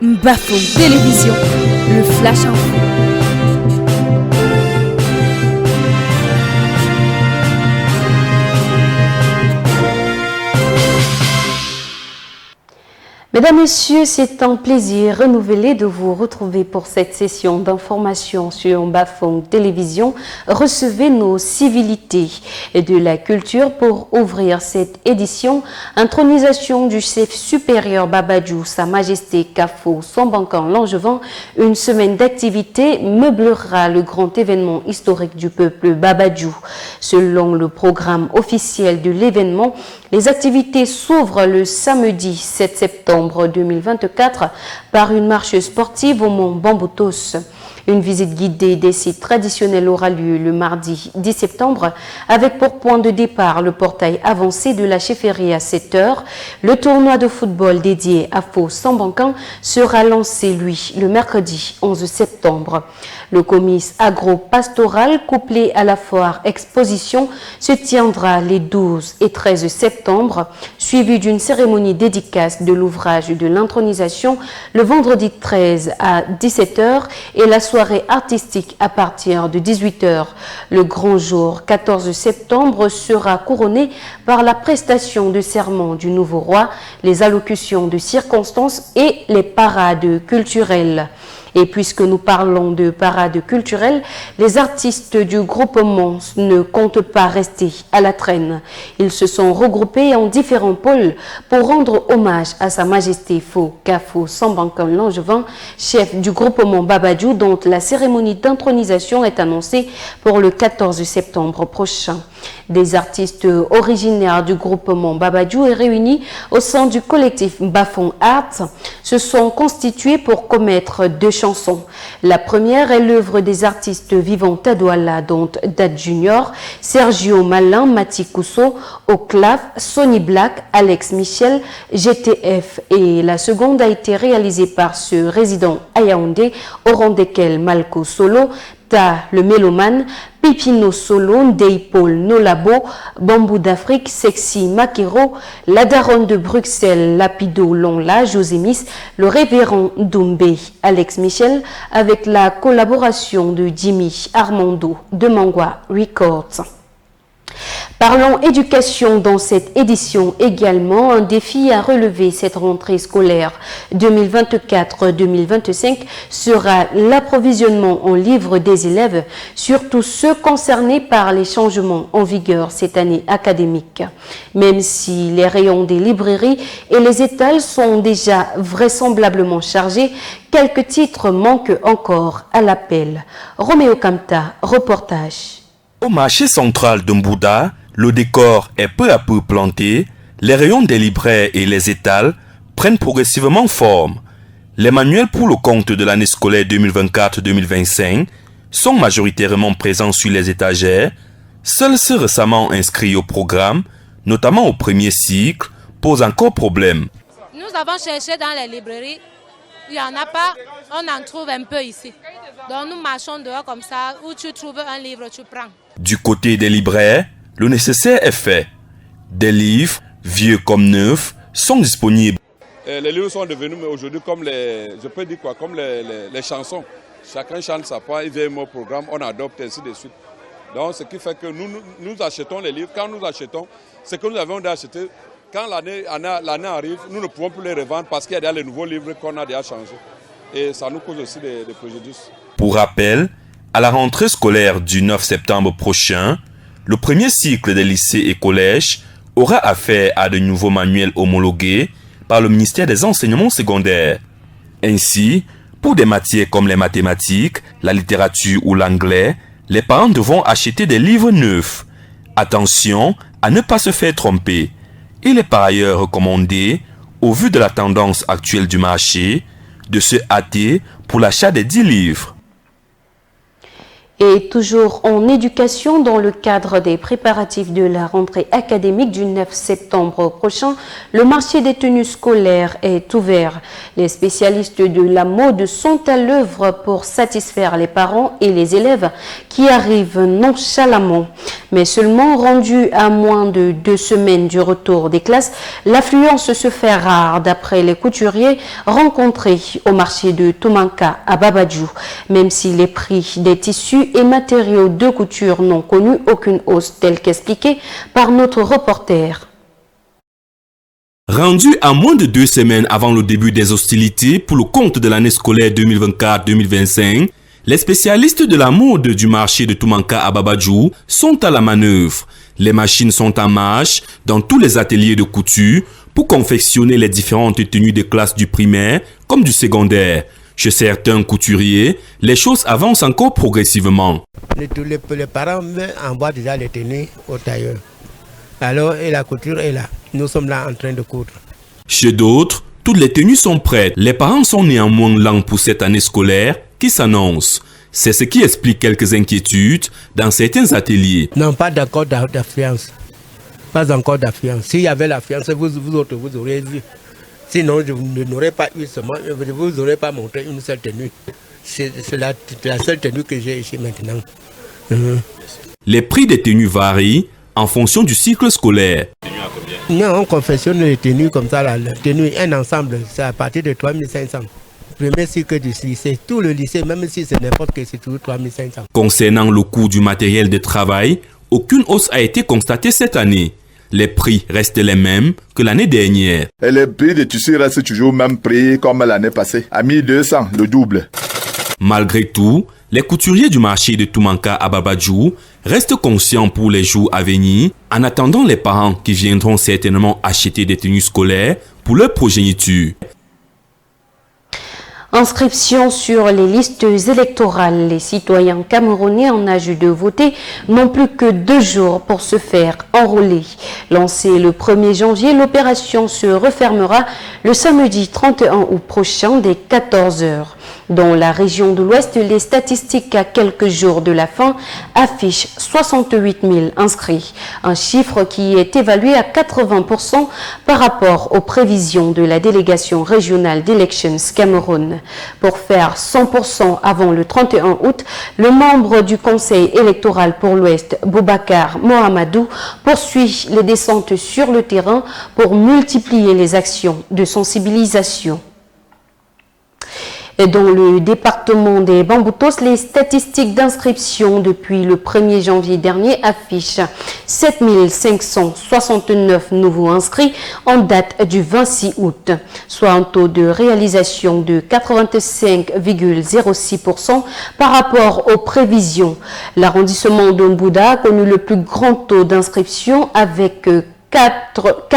Bafom Télévision, le Flash Info. Mesdames, Messieurs, c'est un plaisir renouvelé de vous retrouver pour cette session d'information sur Bafom Télévision. Recevez nos civilités et de la culture pour ouvrir cette édition. Intronisation du chef supérieur Babadjou, Sa Majesté Kafo Sambankan Langevin. Une semaine d'activité meublera le grand événement historique du peuple Babadjou. Selon le programme officiel de l'événement, les activités s'ouvrent le samedi 7 septembre 2024 par une marche sportive au mont Bamboutos. Une visite guidée des sites traditionnels aura lieu le mardi 10 septembre avec pour point de départ le portail avancé de la chefferie à 7 h. Le tournoi de football dédié à Fo Sambankan sera lancé, lui, le mercredi 11 septembre. Le comice agro-pastoral couplé à la foire exposition se tiendra les 12 et 13 septembre, suivi d'une cérémonie dédicace de l'ouvrage de l'intronisation le vendredi 13 à 17 h et la soirée artistique à partir de 18 h. Le grand jour 14 septembre sera couronné par la prestation de serment du nouveau roi, les allocutions de circonstances et les parades culturelles. Et puisque nous parlons de parade culturelle, les artistes du groupement ne comptent pas rester à la traîne. Ils se sont regroupés en différents pôles pour rendre hommage à Sa Majesté Fo Kafo Sambankan Langevin, chef du groupement Babadjou, dont la cérémonie d'intronisation est annoncée pour le 14 septembre prochain. Des artistes originaires du groupement Babadjou et réunis au sein du collectif Bafom Art se sont constitués pour commettre deux chansons. La première est l'œuvre des artistes vivants Tadouala, dont Dad Junior, Sergio Malin, Mati Kousso, Oclav, Sonny Black, Alex Michel, GTF, et la seconde a été réalisée par ce résident à Yaoundé, au rang desquels Malco Solo, Ta le Mélomane, Pipino Solo, Ndei-Paul Nolabo, Bambou d'Afrique, Sexy Makero, la daronne de Bruxelles, Lapido Lonla, Josémis, le révérend Doumbé, Alex Michel, avec la collaboration de Jimmy Armando de Mangwa Records. Parlons éducation dans cette édition également. Un défi à relever cette rentrée scolaire 2024-2025 sera l'approvisionnement en livres des élèves, surtout ceux concernés par les changements en vigueur cette année académique. Même si les rayons des librairies et les étals sont déjà vraisemblablement chargés, quelques titres manquent encore à l'appel. Roméo Kamta, reportage. Au marché central de Mbouda, le décor est peu à peu planté, les rayons des libraires et les étals prennent progressivement forme. Les manuels pour le compte de l'année scolaire 2024-2025 sont majoritairement présents sur les étagères. Seuls ceux récemment inscrits au programme, notamment au premier cycle, posent encore problème. Nous avons cherché dans les librairies, il n'y en a pas, on en trouve un peu ici. Donc nous marchons dehors comme ça, où tu trouves un livre, tu prends. Du côté des libraires, le nécessaire est fait. Des livres, vieux comme neufs, sont disponibles. Les livres sont devenus aujourd'hui comme les chansons. Chacun chante sa part, il vient au programme, on adopte ainsi de suite. Donc ce qui fait que nous achetons les livres. Quand nous achetons, ce que nous avons acheté, quand l'année arrive, nous ne pouvons plus les revendre parce qu'il y a déjà les nouveaux livres qu'on a déjà changés. Et ça nous cause aussi des préjudices. Pour rappel, à la rentrée scolaire du 9 septembre prochain, le premier cycle des lycées et collèges aura affaire à de nouveaux manuels homologués par le ministère des Enseignements secondaires. Ainsi, pour des matières comme les mathématiques, la littérature ou l'anglais, les parents devront acheter des livres neufs. Attention à ne pas se faire tromper. Il est par ailleurs recommandé, au vu de la tendance actuelle du marché, de se hâter pour l'achat des 10 livres. Et toujours en éducation, dans le cadre des préparatifs de la rentrée académique du 9 septembre prochain, le marché des tenues scolaires est ouvert. Les spécialistes de la mode sont à l'œuvre pour satisfaire les parents et les élèves qui arrivent nonchalamment. Mais seulement rendu à moins de 2 semaines du retour des classes, l'affluence se fait rare d'après les couturiers rencontrés au marché de Tumanka à Babadjou. Même si les prix des tissus et matériaux de couture n'ont connu aucune hausse telle qu'expliquée par notre reporter. Rendu à moins de 2 semaines avant le début des hostilités pour le compte de l'année scolaire 2024-2025, les spécialistes de la mode du marché de Tumanka à Babadjou sont à la manœuvre. Les machines sont en marche dans tous les ateliers de couture pour confectionner les différentes tenues des classes du primaire comme du secondaire. Chez certains couturiers, les choses avancent encore progressivement. Les parents envoient déjà les tenues au tailleur. Alors, et la couture est là. Nous sommes là en train de coudre. Chez d'autres, toutes les tenues sont prêtes. Les parents sont néanmoins lents pour cette année scolaire qui s'annonce. C'est ce qui explique quelques inquiétudes dans certains ateliers. Non, pas d'accord d'affluence. Pas encore d'affluence. S'il y avait l'affluence, vous autres, vous auriez vu. Sinon, je n'aurais pas eu seulement, je ne vous aurais pas montré une seule tenue. C'est la seule tenue que j'ai ici maintenant. Les prix des tenues varient en fonction du cycle scolaire. Non, on confectionne les tenues comme ça, la tenue, un ensemble, c'est à partir de 3500. Premier cycle du lycée, tout le lycée, même si c'est n'importe quel, c'est toujours 3500. Concernant le coût du matériel de travail, aucune hausse a été constatée cette année. Les prix restent les mêmes que l'année dernière. Et les prix des tissus restent toujours au même prix comme l'année passée, à 1200, le double. Malgré tout, les couturiers du marché de Tumanka à Babadjou restent conscients pour les jours à venir, en attendant les parents qui viendront certainement acheter des tenues scolaires pour leur progéniture. Inscription sur les listes électorales. Les citoyens camerounais en âge de voter n'ont plus que 2 jours pour se faire enrôler. Lancée le 1er janvier, l'opération se refermera le samedi 31 août prochain dès 14 h. Dans la région de l'Ouest, les statistiques à quelques jours de la fin affichent 68 000 inscrits, un chiffre qui est évalué à 80% par rapport aux prévisions de la délégation régionale d'Elections Cameroun. Pour faire 100% avant le 31 août, le membre du Conseil électoral pour l'Ouest, Boubacar Mohamedou, poursuit les descentes sur le terrain pour multiplier les actions de sensibilisation. Dans le département des Bamboutos, les statistiques d'inscription depuis le 1er janvier dernier affichent 7 569 nouveaux inscrits en date du 26 août, soit un taux de réalisation de 85,06% par rapport aux prévisions. L'arrondissement de Mbouda a connu le plus grand taux d'inscription avec 4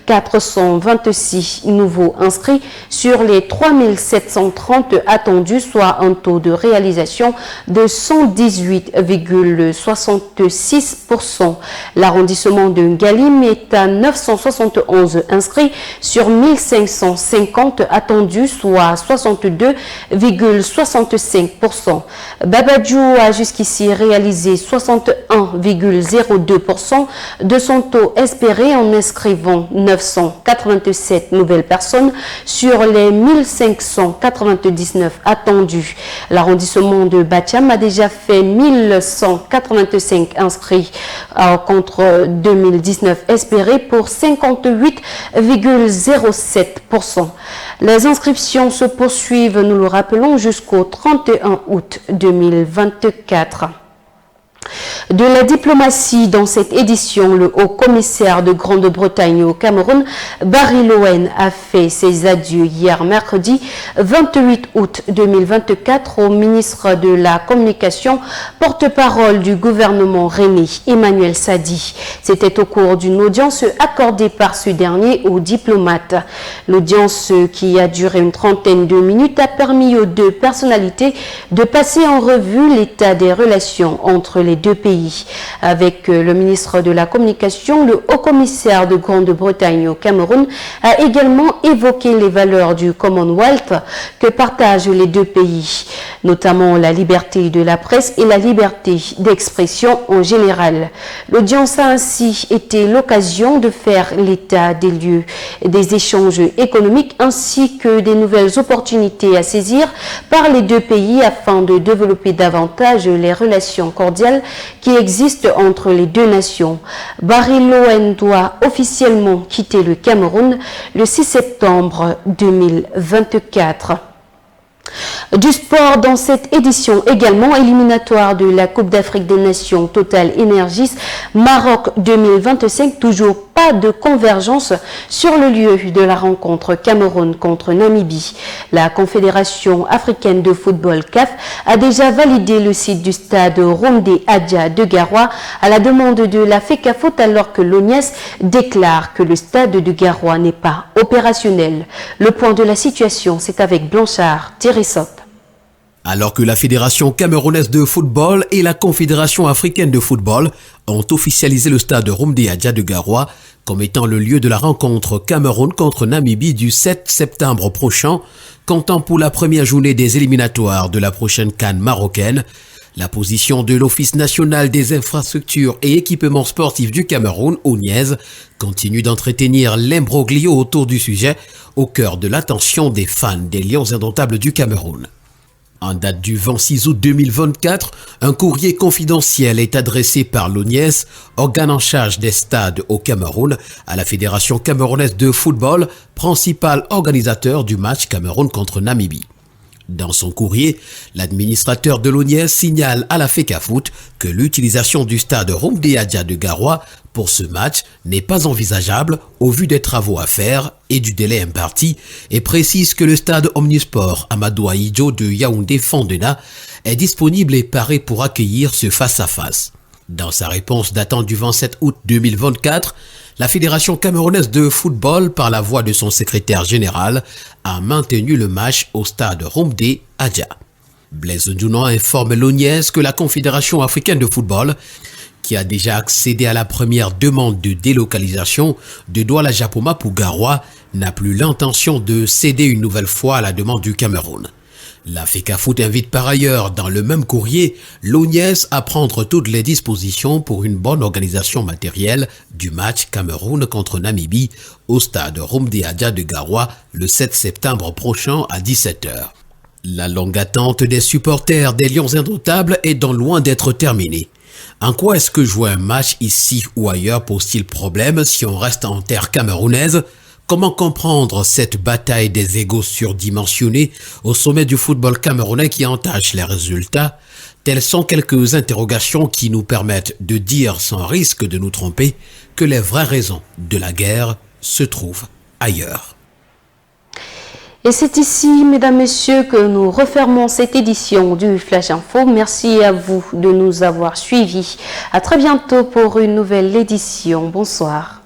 426 nouveaux inscrits sur les 3 730 attendus, soit un taux de réalisation de 118,66%. L'arrondissement de Ngalim est à 971 inscrits sur 1550 attendus, soit 62,65%. Babadjou a jusqu'ici réalisé 61,02% de son taux espéré en inscrivant 987 nouvelles personnes sur les 1599 attendus. L'arrondissement de Batiam a déjà fait 1185 inscrits contre 2019 espérés pour 58,07%. Les inscriptions se poursuivent, nous le rappelons, jusqu'au 31 août 2024. De la diplomatie dans cette édition, le haut-commissaire de Grande-Bretagne au Cameroun, Barry Lowen, a fait ses adieux hier mercredi 28 août 2024 au ministre de la Communication, porte-parole du gouvernement René Emmanuel Sadi. C'était au cours d'une audience accordée par ce dernier aux diplomates. L'audience, qui a duré une trentaine de minutes, a permis aux deux personnalités de passer en revue l'état des relations entre les deux pays. Avec le ministre de la Communication, le haut-commissaire de Grande-Bretagne au Cameroun a également évoqué les valeurs du Commonwealth que partagent les deux pays, notamment la liberté de la presse et la liberté d'expression en général. L'audience a ainsi été l'occasion de faire l'état des lieux des échanges économiques ainsi que des nouvelles opportunités à saisir par les deux pays afin de développer davantage les relations cordiales qui existe entre les deux nations. Barry-Lowen doit officiellement quitter le Cameroun le 6 septembre 2024. Du sport dans cette édition également, éliminatoire de la Coupe d'Afrique des Nations Total Energies Maroc 2025, toujours pas de convergence sur le lieu de la rencontre Cameroun contre Namibie. La Confédération africaine de football CAF a déjà validé le site du stade Romdé Adja de Garoua à la demande de la FECAFOOT, alors que l'ONIES déclare que le stade de Garoua n'est pas opérationnel. Le point de la situation, c'est avec Blanchard Thierry-Sop. Alors que la Fédération camerounaise de football et la Confédération africaine de football ont officialisé le stade Romdé Adja de Garoua comme étant le lieu de la rencontre Cameroun contre Namibie du 7 septembre prochain, comptant pour la première journée des éliminatoires de la prochaine CAN marocaine, la position de l'Office national des infrastructures et équipements sportifs du Cameroun, ONIES, continue d'entretenir l'imbroglio autour du sujet, au cœur de l'attention des fans des Lions indomptables du Cameroun. En date du 26 août 2024, un courrier confidentiel est adressé par l'ONIES, organe en charge des stades au Cameroun, à la Fédération camerounaise de football, principal organisateur du match Cameroun contre Namibie. Dans son courrier, l'administrateur de l'ONIES signale à la FECAFOOT que l'utilisation du stade Romdé Adja de Garoua pour ce match n'est pas envisageable au vu des travaux à faire et du délai imparti, et précise que le stade Omnisport Amadou Ahidjo de Yaoundé-Fandena est disponible et paré pour accueillir ce face-à-face. Dans sa réponse datant du 27 août 2024, la Fédération camerounaise de football, par la voix de son secrétaire général, a maintenu le match au stade Romdé Adja. Blaise Ndounan informe l'ONIES que la Confédération africaine de football, qui a déjà accédé à la première demande de délocalisation de Douala Japoma pour Garoua, n'a plus l'intention de céder une nouvelle fois à la demande du Cameroun. La FECAFOOT invite par ailleurs dans le même courrier l'ONIES à prendre toutes les dispositions pour une bonne organisation matérielle du match Cameroun contre Namibie au stade Romdé Adja de Garoua le 7 septembre prochain à 17 h. La longue attente des supporters des Lions indomptables est donc loin d'être terminée. En quoi est-ce que jouer un match ici ou ailleurs pose-t-il problème si on reste en terre camerounaise? Comment comprendre cette bataille des égos surdimensionnés au sommet du football camerounais qui entache les résultats? Telles sont quelques interrogations qui nous permettent de dire sans risque de nous tromper que les vraies raisons de la guerre se trouvent ailleurs. Et c'est ici, mesdames, messieurs, que nous refermons cette édition du Flash Info. Merci à vous de nous avoir suivis. À très bientôt pour une nouvelle édition. Bonsoir.